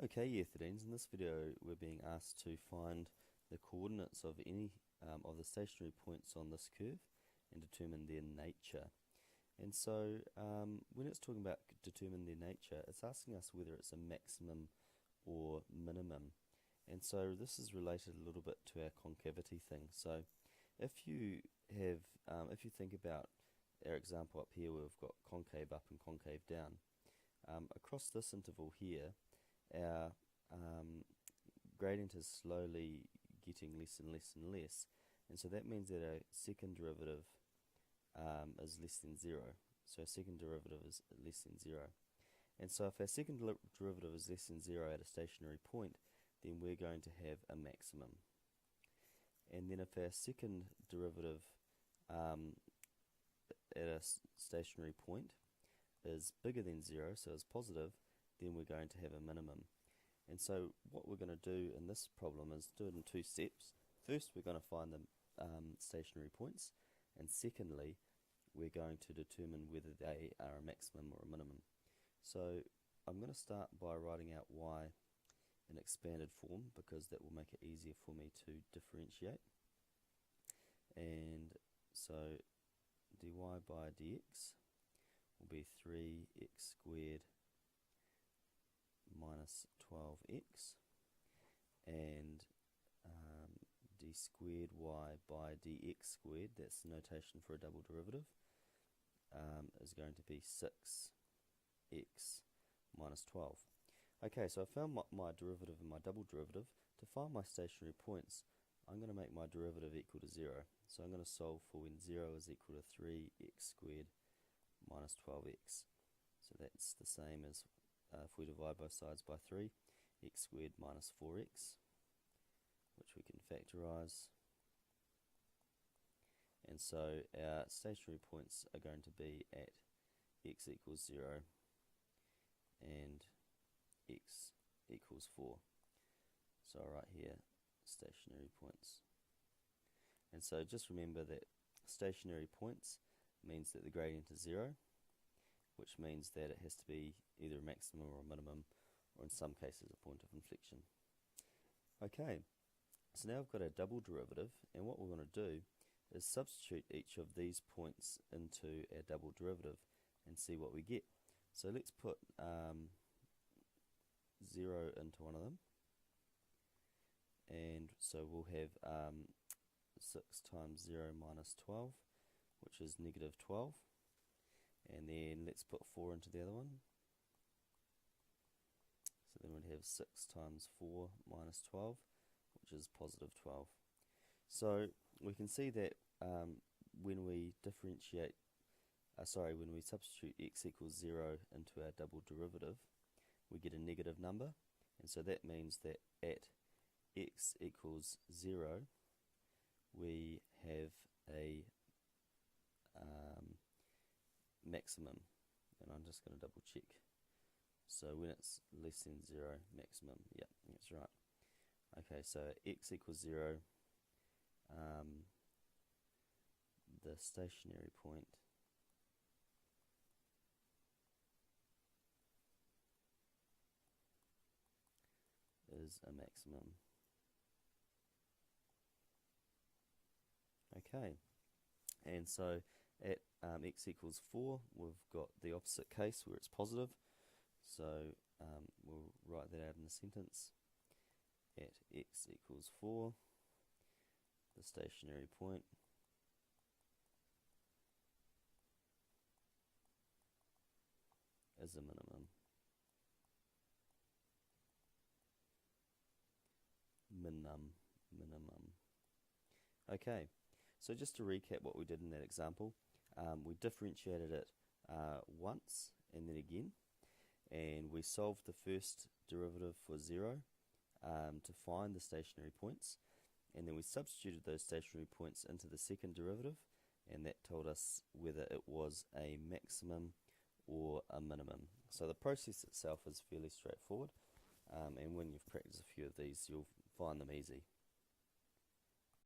Okay, Year 13s, in this video we're being asked to find the coordinates of any of the stationary points on this curve and determine their nature. And so when it's talking about determine their nature, it's asking us whether it's a maximum or minimum. And so this is related a little bit to our concavity thing. So if you have, if you think about our example up here where we've got concave up and concave down, across this interval here, our gradient is slowly getting less and less and less, and so that means that our second derivative is less than 0. So our second derivative is less than 0. And so if our second derivative is less than 0 at a stationary point, then we're going to have a maximum. And then if our second derivative at a stationary point is bigger than 0, so it's positive, then we're going to have a minimum. And so what we're going to do in this problem is do it in two steps. First, we're going to find the stationary points, and secondly, we're going to determine whether they are a maximum or a minimum. So I'm going to start by writing out y in expanded form, because that will make it easier for me to differentiate. And so dy by dx will be 3x squared minus 12x, and d squared y by dx squared, that's the notation for a double derivative, is going to be 6x minus 12. Okay, so I found my derivative and my double derivative. To find my stationary points, I'm going to make my derivative equal to 0. So I'm going to solve for when 0 is equal to 3x squared minus 12x. So that's the same as if we divide both sides by 3, x squared minus 4x, which we can factorize. And so our stationary points are going to be at x equals 0 and x equals 4. So I'll write here stationary points. And so just remember that stationary points means that the gradient is 0, which means that it has to be either a maximum or a minimum, or in some cases a point of inflection. Okay, so now I've got a double derivative, and what we're going to do is substitute each of these points into our double derivative and see what we get. So let's put 0 into one of them, and so we'll have 6 times 0 minus 12, which is negative 12. And then let's put 4 into the other one. So then we'd have 6 times 4 minus 12, which is positive 12. So we can see that when we differentiate, when we substitute x equals 0 into our double derivative, we get a negative number. And so that means that at x equals 0, we have a maximum, and I'm just going to double check. So when it's less than 0, maximum, yep, that's right. Okay, so x equals 0, the stationary point is a maximum. Okay, and so at x equals 4, we've got the opposite case where it's positive. So we'll write that out in a sentence. At x equals 4, the stationary point is a minimum. Minimum. Okay, so just to recap what we did in that example, we differentiated it once and then again, and we solved the first derivative for 0 to find the stationary points, and then we substituted those stationary points into the second derivative, and that told us whether it was a maximum or a minimum. So the process itself is fairly straightforward, and when you've practiced a few of these, you'll find them easy.